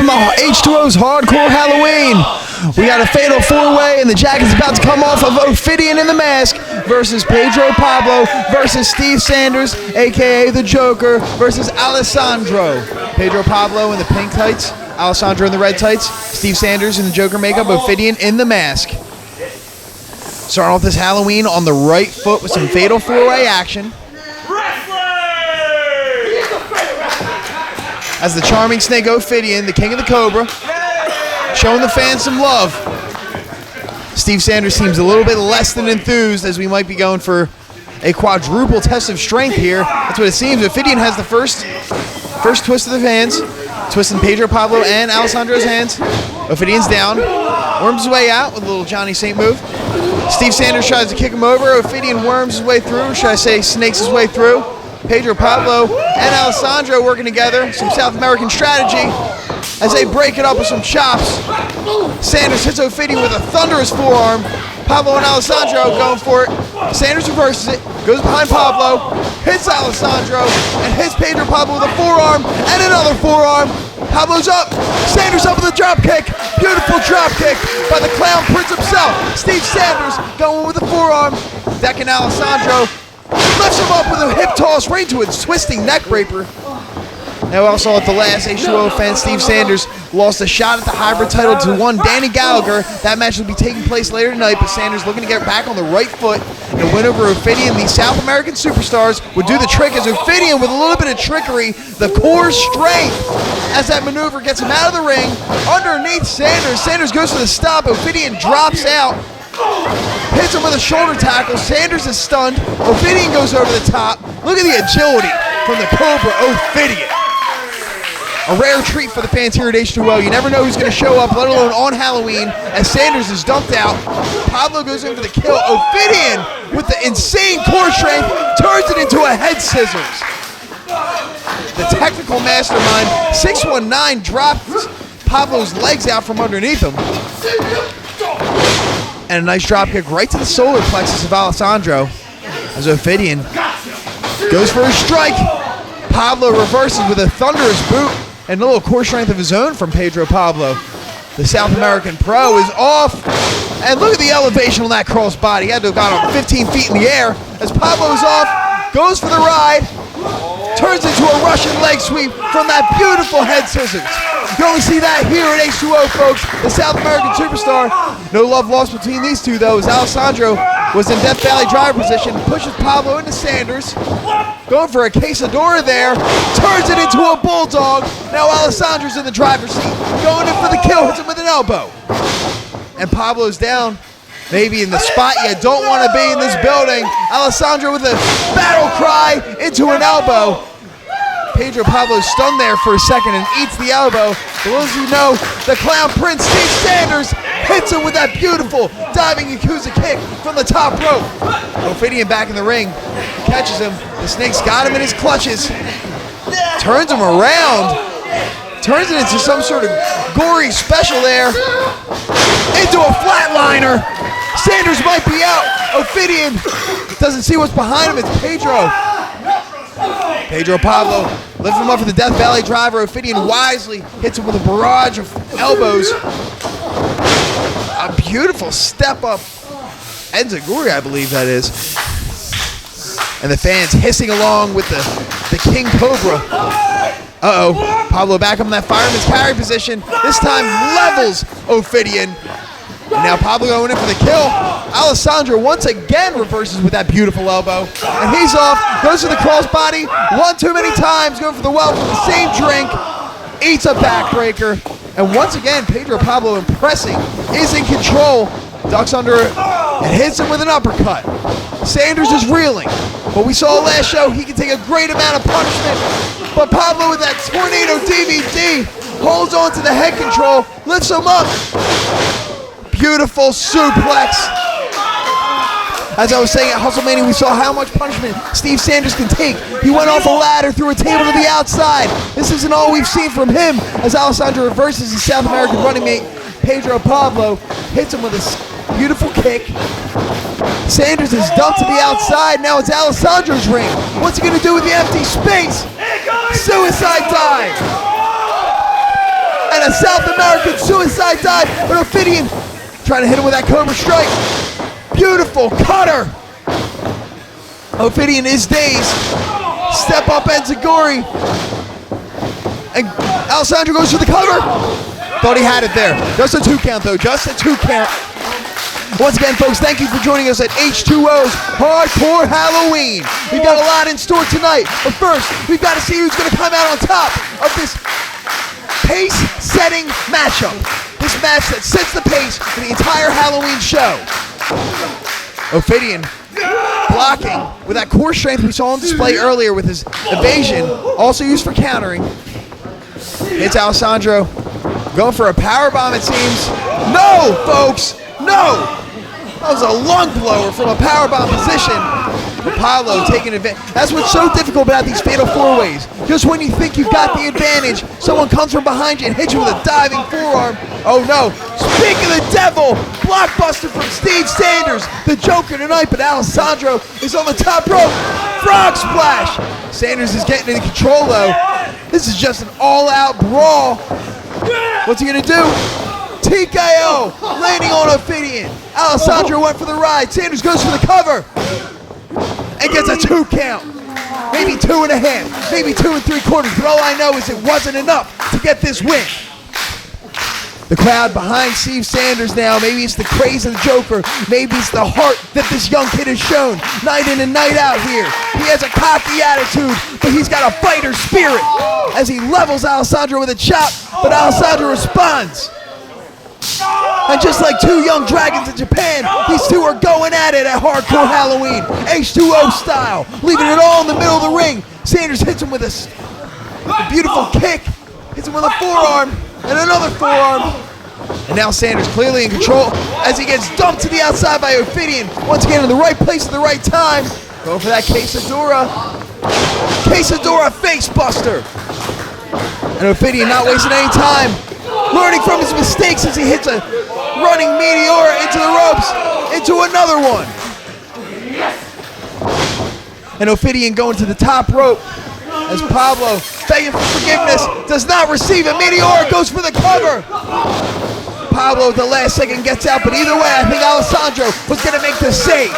from H2O's Hardcore Halloween. We got a fatal four-way, and the jacket's about to come off of Ophidian in the mask versus Pedro Pablo versus Steve Sanders, a.k.a. the Joker, versus Alessandro. Pedro Pablo in the pink tights, Alessandro in the red tights, Steve Sanders in the Joker makeup, Ophidian in the mask. Starting off this Halloween on the right foot with some fatal four-way action. As the charming snake Ophidian, the king of the Cobra, showing the fans some love. Steve Sanders seems a little bit less than enthused, as we might be going for a quadruple test of strength here. That's what it seems. Ophidian has the first twist of the hands, twisting Pedro Pablo and Alessandro's hands. Ophidian's down, worms his way out with a little Johnny Saint move. Steve Sanders tries to kick him over. Ophidian worms his way through, should I say snakes his way through. Pedro Pablo and Alessandro working together, some South American strategy as they break it up with some chops. Sanders hits Ophidian with a thunderous forearm. Pablo and Alessandro going for it. Sanders reverses it, goes behind Pablo, hits Alessandro, and hits Pedro Pablo with a forearm and another forearm. Pablo's up, Sanders up with a drop kick. Beautiful drop kick by the Clown Prince himself. Steve Sanders going with a forearm. Decking Alessandro. Lifts him up with a hip toss right into a twisting neck breaker. Now also at the last H2O fan, Steve Sanders lost a shot at the hybrid title to one Danny Gallagher. That match will be taking place later tonight, but Sanders looking to get back on the right foot and a win over Ophidian. These South American superstars would do the trick as Ophidian, with a little bit of trickery, the core strength, as that maneuver gets him out of the ring. Underneath Sanders, Sanders goes for the stop. Ophidian drops out. Hits him with a shoulder tackle. Sanders is stunned. Ophidian goes over the top. Look at the agility from the Cobra Ophidian. A rare treat for the fans here at H2O. You never know who's going to show up, let alone on Halloween, as Sanders is dumped out. Pablo goes in for the kill. Ophidian, with the insane core strength, turns it into a head scissors. The technical mastermind, 619, drops Pablo's legs out from underneath him. And a nice drop kick right to the solar plexus of Alessandro as Ophidian goes for a strike. Pablo reverses with a thunderous boot and a little core strength of his own from Pedro Pablo. The South American pro is off. And look at the elevation on that cross body. He had to have got him 15 feet in the air as Pablo is off, goes for the ride, turns into a Russian leg sweep from that beautiful head scissors. You only see that here at H2O, folks. The South American superstar. No love lost between these two, though, as Alessandro was in Death Valley driver position, pushes Pablo into Sanders, going for a quesadora there, turns it into a bulldog. Now Alessandro's in the driver's seat, going in for the kill, hits him with an elbow. And Pablo's down, maybe in the spot you don't want to be in this building. Alessandro with a battle cry into an elbow. Pedro Pablo stunned there for a second and eats the elbow. For those of you who know, the Clown Prince, Steve Sanders, hits him with that beautiful diving Yakuza kick from the top rope. Ophidian back in the ring, catches him. The snake's got him in his clutches. Turns him around. Turns it into some sort of gory special there. Into a flatliner. Sanders might be out. Ophidian doesn't see what's behind him. It's Pedro. Pedro Pablo lifts him up for the Death Valley driver. Ophidian wisely hits him with a barrage of elbows. A beautiful step up. Enziguri, I believe that is. And the fans hissing along with the King Cobra. Uh-oh. Pablo back up in that fireman's carry position. This time levels Ophidian. And now Pablo going in for the kill. Alessandro once again reverses with that beautiful elbow. And he's off, goes to the crossbody. One too many times, going for the well for the same drink. Eats a backbreaker. And once again, Pedro Pablo impressing, is in control. Ducks under it and hits him with an uppercut. Sanders is reeling. But we saw last show, he can take a great amount of punishment. But Pablo with that tornado DVD holds on to the head control, lifts him up. Beautiful suplex. As I was saying at WrestleMania, we saw how much punishment Steve Sanders can take. He went off a ladder, through a table to the outside. This isn't all we've seen from him, as Alessandro reverses his South American running mate, Pedro Pablo, hits him with a beautiful kick. Sanders is dumped to the outside. Now it's Alessandro's ring. What's he going to do with the empty space? Suicide dive. and a South American suicide dive, but Ophidian trying to hit him with that Cobra Strike. Beautiful cutter. Ophidian is dazed. Step up Enziguri. And Alessandro goes for the cover. Thought he had it there. Just a 2 count though, just a 2 count. Once again, folks, thank you for joining us at H2O's Hardcore Halloween. We've got a lot in store tonight, but first, we've got to see who's going to come out on top of this pace-setting matchup. This match that sets the pace for the entire Halloween show. Ophidian blocking with that core strength we saw on display earlier with his evasion, also used for countering. Hits Alessandro, going for a power bomb it seems. No, folks, no! That was a lung blower from a power bomb position. Pablo taking advantage. That's what's so difficult about these fatal 4-ways. Just when you think you've got the advantage, someone comes from behind you and hits you with a diving forearm. Oh no, speak of the devil, blockbuster from Steve Sanders, the Joker tonight, but Alessandro is on the top rope. Frog splash. Sanders is getting into control though. This is just an all-out brawl. What's he gonna do? TKO, landing on Ophidian. Alessandro went for the ride. Sanders goes for the cover and gets a 2 count. Maybe 2.5, maybe 2 3/4. But all I know is it wasn't enough to get this win. The crowd behind Steve Sanders now. Maybe it's the craze of the Joker. Maybe it's the heart that this young kid has shown night in and night out here. He has a cocky attitude, but he's got a fighter spirit as he levels Alessandro with a chop, but Alessandro responds. And just like 2 young dragons in Japan, these 2 are going at it at Hardcore Halloween, H2O style, leaving it all in the middle of the ring. Sanders hits him with a beautiful kick, hits him with a forearm, and another forearm. And now Sanders clearly in control as he gets dumped to the outside by Ophidian. Once again in the right place at the right time. Going for that Quesadora. Quesadora face buster. And Ophidian not wasting any time. Learning from his mistakes as he hits a running Meteora into the ropes, into another one. And Ophidian going to the top rope as Pablo, begging for forgiveness, does not receive it. Meteora goes for the cover. Pablo at the last second gets out, but either way, I think Alessandro was going to make the save.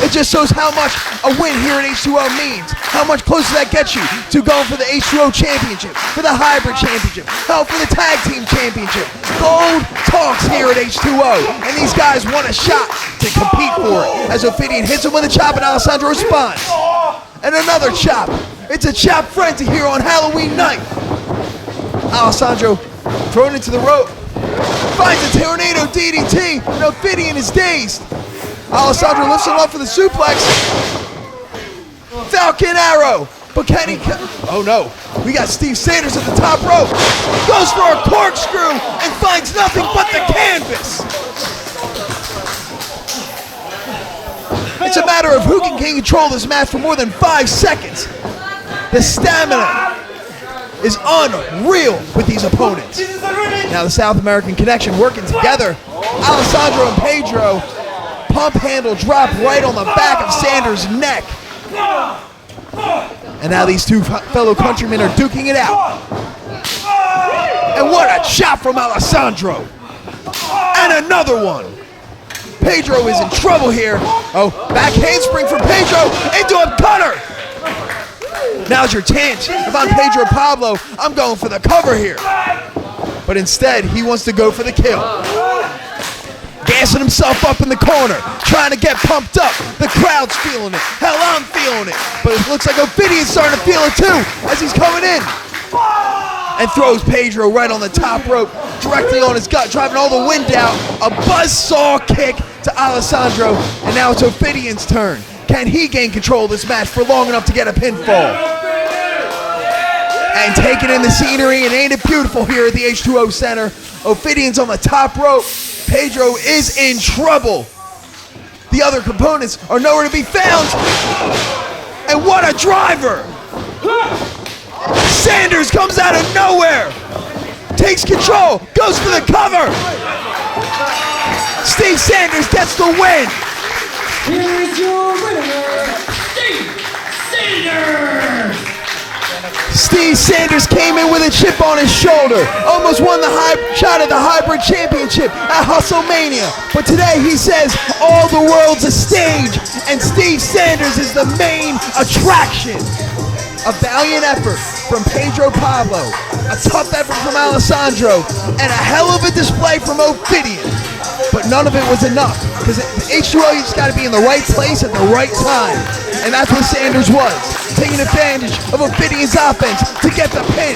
It just shows how much a win here at H2O means. How much closer that gets you to going for the H2O championship, for the hybrid championship, hell, for the tag team championship. Gold talks here at H2O, and these guys want a shot to compete for it. As Ophidian hits him with a chop and Alessandro responds. And another chop. It's a chop frenzy here on Halloween night. Alessandro thrown into the rope, finds a tornado DDT, and Ophidian is dazed. Alessandro lifts him up for the suplex. Falcon arrow. But can he... Oh no. We got Steve Sanders at the top rope. Goes for a corkscrew and finds nothing but the canvas. It's a matter of who can control this match for more than 5 seconds. The stamina is unreal with these opponents. Now the South American connection working together. Alessandro and Pedro. Pump handle drop right on the back of Sanders' neck. And now these 2 fellow countrymen are duking it out. And what a chop from Alessandro. And another one. Pedro is in trouble here. Oh, back handspring from Pedro into a cutter. Now's your chance. If I'm Pedro Pablo, I'm going for the cover here. But instead, he wants to go for the kill. Gassing himself up in the corner, trying to get pumped up. The crowd's feeling it. Hell, I'm feeling it. But it looks like Ophidian's starting to feel it too as he's coming in. And throws Pedro right on the top rope, directly on his gut, driving all the wind out. A buzzsaw kick to Alessandro. And now it's Ophidian's turn. Can he gain control of this match for long enough to get a pinfall? And taking in the scenery, and ain't it beautiful here at the H2O Center. Ophidian's on the top rope. Pedro is in trouble. The other components are nowhere to be found. And what a driver! Sanders comes out of nowhere. Takes control, goes for the cover. Steve Sanders gets the win. Here's your winner, Steve Sanders. Steve Sanders came in with a chip on his shoulder. almost won the shot at the Hybrid Championship at Hustlemania. But today he says all the world's a stage and Steve Sanders is the main attraction. A valiant effort from Pedro Pablo, a tough effort from Alessandro, and a hell of a display from Ophidian. But none of it was enough, because H2O, you just got to be in the right place at the right time. And that's what Sanders was, taking advantage of Ophidian's offense to get the pin.